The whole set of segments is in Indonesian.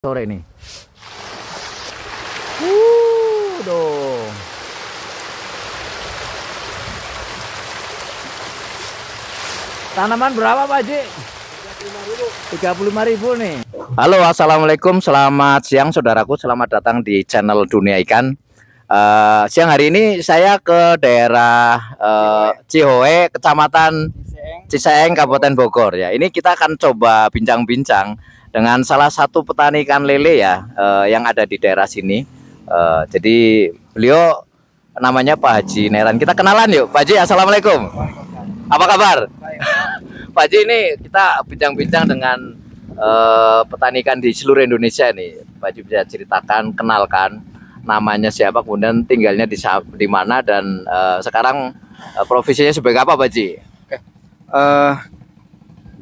Sore nih. Dong. Tanaman berapa Pak Haji? 35.000 nih. Halo, assalamualaikum, selamat siang saudaraku, selamat datang di channel Dunia Ikan. Siang hari ini saya ke daerah Cihoe, Kecamatan Ciseeng, Kabupaten Bogor ya. Ini kita akan coba bincang-bincang dengan salah satu petani ikan lele ya, yang ada di daerah sini. Jadi beliau namanya Pak Haji Neran. Kita kenalan yuk, Pak Haji. Assalamualaikum. Apa kabar? Pak Haji, ini kita bincang-bincang dengan petani ikan di seluruh Indonesia nih. Pak Haji bisa ceritakan, kenalkan namanya siapa, kemudian tinggalnya di mana, dan sekarang profesinya sebagai apa, Pak Haji? Oke.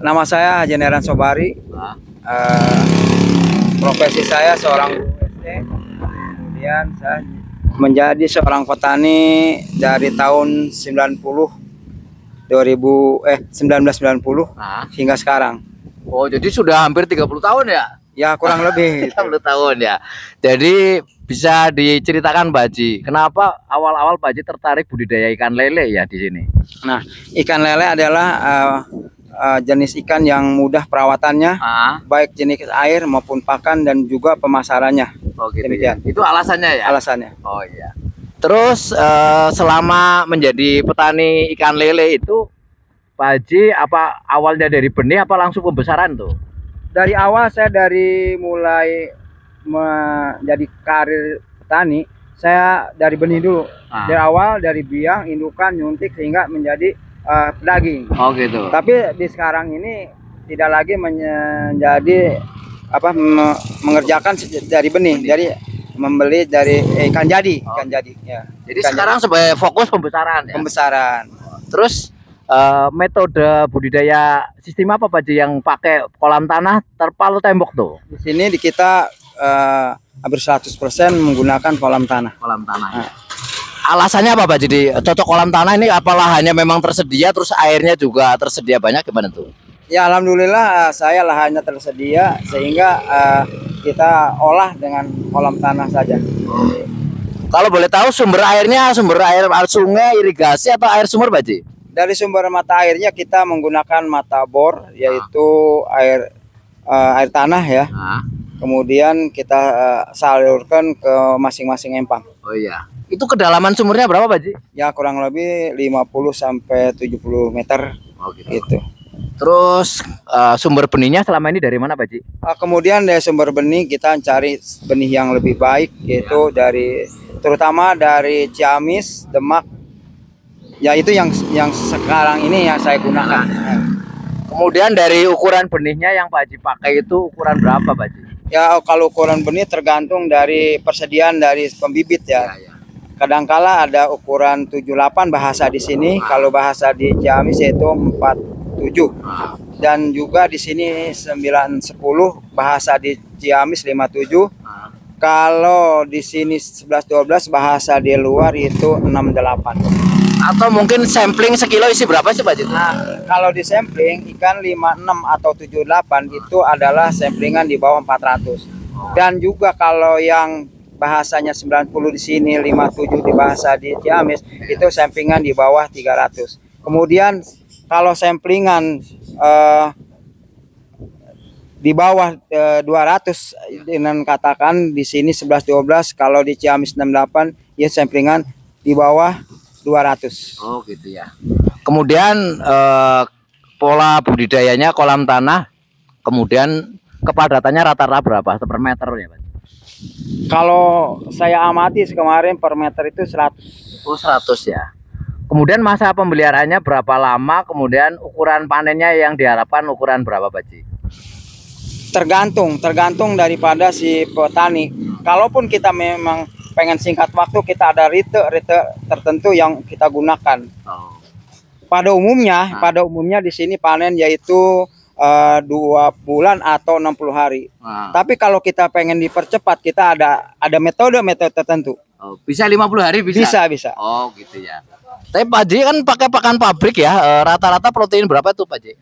Nama saya Haji Neran Sobari. Profesi saya seorang guru SD. Kemudian saya menjadi seorang petani dari tahun 1990 hingga sekarang. Oh, jadi sudah hampir 30 tahun ya? Ya, kurang lebih 30 tahun ya. Jadi bisa diceritakan Pak Haji, kenapa awal-awal Pak Haji tertarik budidaya ikan lele ya di sini? Nah, ikan lele adalah jenis ikan yang mudah perawatannya, baik jenis air maupun pakan dan juga pemasarannya. Oh gitu ya. Itu alasannya ya? Alasannya. Oh iya. Terus selama menjadi petani ikan lele itu Pak Haji apa awalnya dari benih apa langsung pembesaran tuh? Dari awal saya mulai menjadi karir petani, saya dari benih dulu. Dari awal dari biang, indukan, nyuntik sehingga menjadi pedaging. Oh gitu. Tapi di sekarang ini tidak lagi menjadi mengerjakan dari benih, jadi membeli dari ikan jadi, ikan jadi. Ya. Jadi sekarang sebagai fokus pembesaran. Ya? Pembesaran. Terus metode budidaya sistem apa Pak Haji yang pakai kolam tanah terpal tembok tuh? Di sini kita hampir 100% menggunakan kolam tanah. Kolam tanah. Ya. Alasannya apa Pak? Jadi cocok kolam tanah ini apa lahannya memang tersedia, terus airnya juga tersedia banyak, gimana tuh? Ya alhamdulillah saya lahannya tersedia sehingga kita olah dengan kolam tanah saja. Kalau boleh tahu sumber airnya sumber air sungai, irigasi atau air sumur Pak Haji? Dari sumber mata airnya kita menggunakan mata bor, yaitu air tanah ya. Kemudian kita salurkan ke masing-masing empang. Oh iya. Itu kedalaman sumurnya berapa Pak Haji? Ya kurang lebih 50 sampai 70 meter. Oh gitu. Gitu. Terus sumber benihnya selama ini dari mana Pak Haji? Kemudian dari sumber benih kita cari benih yang lebih baik, yaitu terutama dari Ciamis, Demak. Ya itu yang sekarang ini yang saya gunakan. Kemudian dari ukuran benihnya yang Pak Haji pakai itu ukuran berapa Pak Haji? Ya kalau ukuran benih tergantung dari persediaan dari pembibit ya. Kadangkala ada ukuran 78 bahasa di sini, kalau bahasa di Ciamis yaitu 47. Dan juga di sini 910, bahasa di Ciamis 57. Kalau di sini 1112, bahasa di luar itu 68. Atau mungkin sampling sekilo isi berapa sih Pak Haji? Nah, kalau di sampling ikan 56 atau 78 itu adalah samplingan di bawah 400. Dan juga kalau yang bahasanya 90 di sini, 57 di bahasa di Ciamis, itu samplingan di bawah 300. Kemudian kalau samplingan di bawah 200, dengan katakan di sini 11-12, kalau di Ciamis 68, ya samplingan di bawah 200. Oh gitu ya. Kemudian pola budidayanya kolam tanah, kemudian kepadatannya rata-rata berapa per meter ya Pak? Kalau saya amati kemarin per meter itu 100. Oh 100 ya. Kemudian masa pemeliharaannya berapa lama, kemudian ukuran panennya yang diharapkan ukuran berapa Pak Haji? Tergantung daripada si petani. Kalaupun kita memang pengen singkat waktu, kita ada rite tertentu yang kita gunakan. Pada umumnya di sini panen yaitu 2 bulan atau 60 hari. Tapi kalau kita pengen dipercepat, kita ada metode tertentu. Oh, bisa 50 hari bisa? Bisa. Oh gitu ya. Tapi Pak Haji kan pakai pakan pabrik ya, rata-rata protein berapa tuh Pak Haji?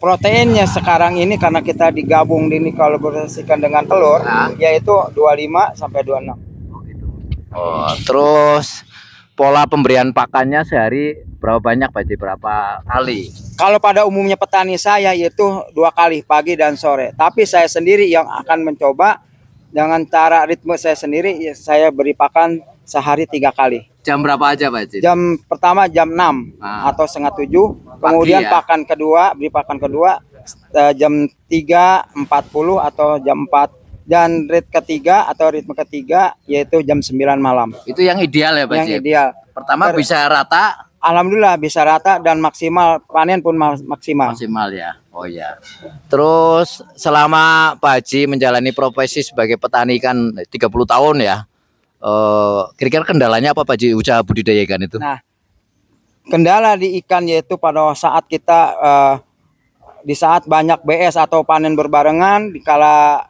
proteinnya sekarang ini karena kita digabung ini kalau bersihkan dengan telur, yaitu 25 sampai 26. Oh gitu. Oh, terus pola pemberian pakannya sehari berapa banyak Pak Haji? Berapa kali? Kalau pada umumnya petani saya yaitu 2 kali pagi dan sore. Tapi saya sendiri yang akan mencoba dengan cara ritme saya sendiri, ya saya beri pakan sehari 3 kali. Jam berapa aja Pak Haji? Jam pertama jam 6 atau setengah 7. Kemudian ya? pakan kedua, beri pakan kedua jam 3.40 atau jam 4. Dan ritme ketiga yaitu jam 9 malam. Itu yang ideal ya Pak Haji? Yang ideal. Pertama bisa rata. Alhamdulillah bisa rata dan maksimal, panen pun maksimal. Maksimal ya. Oh ya. Terus selama Pak Haji menjalani profesi sebagai petani ikan 30 tahun ya. Kira-kira kendalanya apa Pak Haji usaha budidaya ikan itu? Nah, kendala di ikan yaitu pada saat kita di saat banyak BS atau panen berbarengan, dikala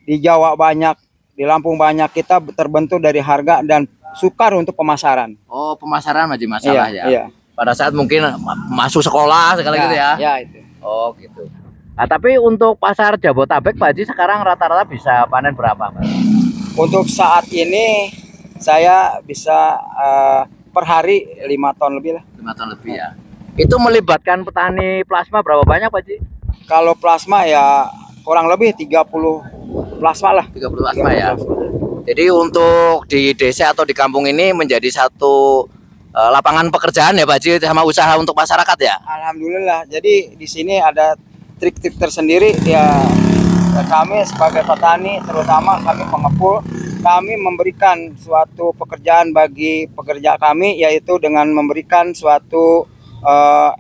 di Jawa banyak, di Lampung banyak, kita terbentur dari harga dan sukar untuk pemasaran. Oh, pemasaran Haji masalah ya. Iya. Pada saat mungkin masuk sekolah segala gitu ya. Ya itu. Oh, gitu. Nah, tapi untuk pasar Jabotabek Pak Haji sekarang rata-rata bisa panen berapa, Pak? Untuk saat ini saya bisa per hari 5 ton lebih lah. 5 ton lebih ya. Itu melibatkan petani plasma berapa banyak Pak Haji? Kalau plasma ya kurang lebih 30 plasma lah. 30 plasma ya. Jadi untuk di desa atau di kampung ini menjadi satu lapangan pekerjaan ya Pak Haji sama usaha untuk masyarakat ya. Alhamdulillah. Jadi di sini ada trik-trik tersendiri ya. Kami sebagai petani, terutama kami pengepul, kami memberikan suatu pekerjaan bagi pekerja kami, yaitu dengan memberikan suatu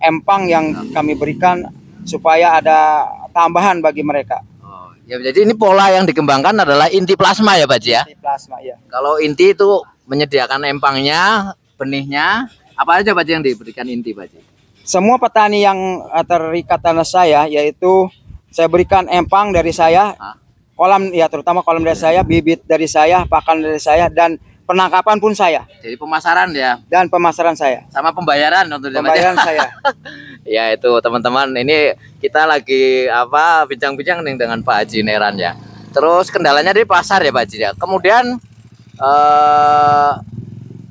empang yang kami berikan supaya ada tambahan bagi mereka. Ya, jadi ini pola yang dikembangkan adalah inti plasma ya Pak Haji ya? Inti plasma ya. Kalau inti itu menyediakan empangnya, benihnya, apa aja Pak Haji yang diberikan inti Pak Haji? Semua petani yang terikat tanah saya, yaitu saya berikan empang dari saya, kolam ya terutama kolam dari saya, bibit dari saya, pakan dari saya, dan penangkapan pun saya. Jadi pemasaran ya? Dan pemasaran saya. Sama pembayaran tentunya. Pembayaran saya. Ya itu teman-teman, ini kita lagi bincang-bincang nih dengan Pak Haji Neran ya. Terus kendalanya di pasar ya Pak Haji ya. Kemudian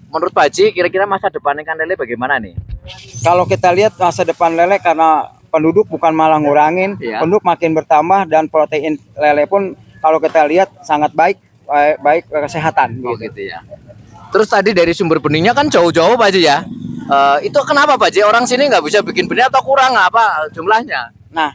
menurut Pak Haji kira-kira masa depan ikan lele bagaimana nih? Kalau kita lihat masa depan lele, karena penduduk bukan malah ngurangin, penduduk makin bertambah dan protein lele pun kalau kita lihat sangat baik kesehatan. Gitu ya. Terus tadi dari sumber benihnya kan jauh-jauh Pak Haji ya. Itu kenapa Pak Haji orang sini nggak bisa bikin benih atau kurang apa jumlahnya? Nah,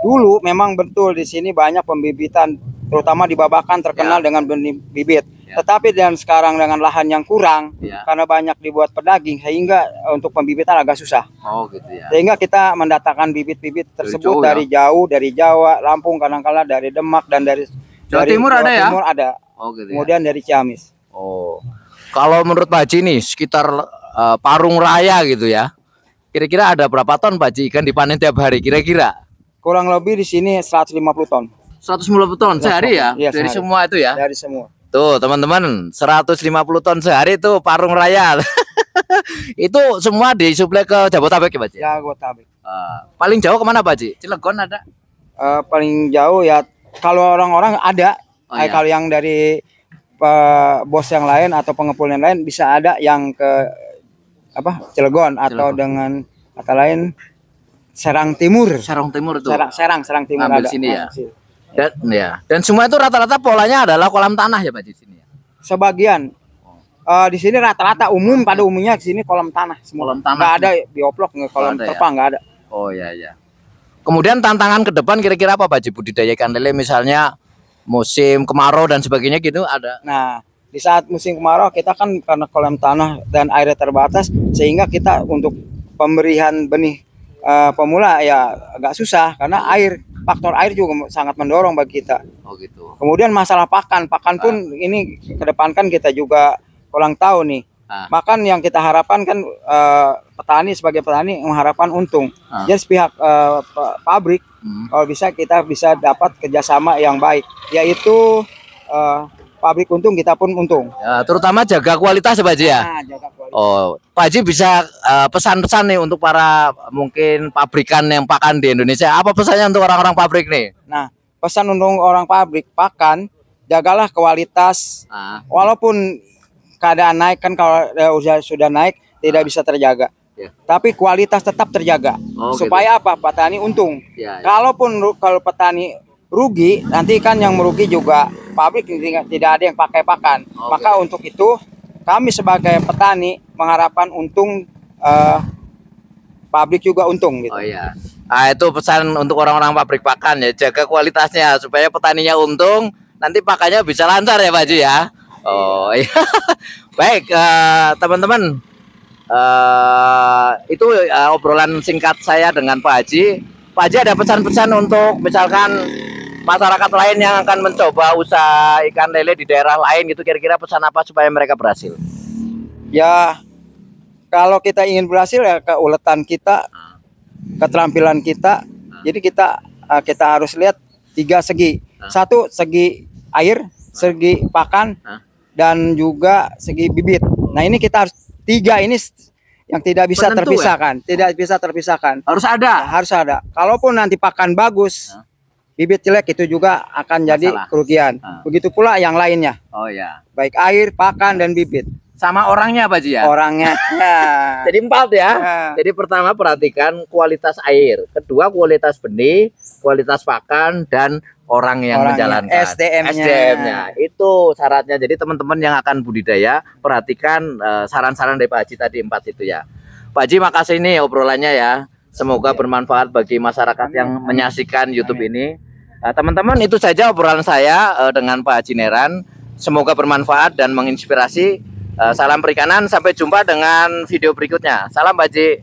dulu memang betul di sini banyak pembibitan, terutama di Babakan terkenal dengan benih bibit. Tetapi dan sekarang dengan lahan yang kurang, karena banyak dibuat pedaging, sehingga untuk pembibitan agak susah. Oh gitu ya. Sehingga kita mendatangkan bibit-bibit tersebut dari jauh, dari Jawa, Lampung, kadang-kala dari Demak dan dari Jawa Timur ada ya? Timur ada. Oh gitu ya. Kemudian dari Ciamis. Oh. Kalau menurut Pak Haji nih sekitar Parung Raya gitu ya. Kira-kira ada berapa ton Pak Haji ikan dipanen tiap hari kira-kira? Kurang lebih di sini 150 ton. 150 ton sehari ya? Iya, dari sehari. Semua itu ya? Dari semua. Tuh teman-teman, 150 ton sehari itu Parung Raya. Itu semua disuplai ke Jabotabek ya Pak Haji? Jabotabek. Paling jauh kemana Pak Haji? Cilegon ada? Paling jauh ya kalau orang-orang ada. Kalau yang dari bos yang lain atau pengepul yang lain bisa ada yang ke Cilegon atau dengan kata lain Serang Timur. Serang Timur itu. Serang Timur ada. Sini ya. Dan semua itu rata-rata polanya adalah kolam tanah ya Pak di sini ya. Sebagian. Di sini rata-rata pada umumnya di sini kolam tanah semua. Kolam tanah. Nggak ada bioplok, kolam terpal nggak ada. Oh ya. Kemudian tantangan ke depan kira-kira apa Pak Haji budidaya ikan lele misalnya musim kemarau dan sebagainya gitu ada? Nah, di saat musim kemarau kita kan karena kolam tanah dan airnya terbatas, sehingga kita untuk pemberian benih pemula ya agak susah karena faktor air juga sangat mendorong bagi kita. Oh gitu. Kemudian masalah pakan pun ini kedepankan kita juga kurang tahu nih. Makan yang kita harapkan kan petani sebagai petani mengharapkan untung. Jadi pihak pabrik kalau kita bisa dapat kerjasama yang baik, yaitu pabrik untung kita pun untung. Ya, terutama jaga kualitas ya Pak Haji ya. Jaga kualitas. Oh, Pak Haji bisa pesan-pesan nih untuk para mungkin pabrikan yang pakan di Indonesia. Apa pesannya untuk orang-orang pabrik nih? Nah, pesan untuk orang pabrik pakan, jagalah kualitas. Walaupun keadaan naik kan, kalau sudah naik tidak bisa terjaga. Ya. Tapi kualitas tetap terjaga. Supaya apa? Petani untung. Ya. Kalau petani rugi, nanti kan yang merugi juga pabrik, tidak ada yang pakai pakan. Maka untuk itu kami sebagai petani mengharapkan untung, pabrik juga untung gitu. Oh iya. Itu pesan untuk orang-orang pabrik pakan ya, jaga kualitasnya supaya petaninya untung, nanti pakannya bisa lancar ya Pak Haji ya. Oh iya. Baik teman-teman, itu obrolan singkat saya dengan Pak Haji. Pak Haji ada pesan-pesan untuk misalkan masyarakat lain yang akan mencoba usaha ikan lele di daerah lain gitu, kira-kira pesan apa supaya mereka berhasil? Ya, kalau kita ingin berhasil ya keuletan kita, keterampilan kita. Jadi kita harus lihat 3 segi. Satu, segi air, segi pakan, dan juga segi bibit. Nah, ini kita harus 3 ini yang tidak bisa terpisahkan, tidak bisa terpisahkan. Harus ada. Harus ada. Kalaupun nanti pakan bagus, bibit jelek, itu juga akan jadi kerugian. Begitu pula yang lainnya. Oh ya. Baik air, pakan, dan bibit. Sama orangnya Pak Haji ya? Orangnya. Jadi 4 ya. Jadi pertama perhatikan kualitas air, kedua kualitas benih, kualitas pakan, dan orang yang menjalankan. SDM-nya. Itu syaratnya. Jadi teman-teman yang akan budidaya, perhatikan saran-saran dari Pak Haji tadi 4 itu ya. Pak Haji, makasih nih obrolannya ya. Semoga bermanfaat bagi masyarakat yang menyaksikan YouTube ini. Teman-teman, itu saja obrolan saya dengan Pak Haji Neran. Semoga bermanfaat dan menginspirasi. Salam perikanan, sampai jumpa dengan video berikutnya. Salam Pak Haji.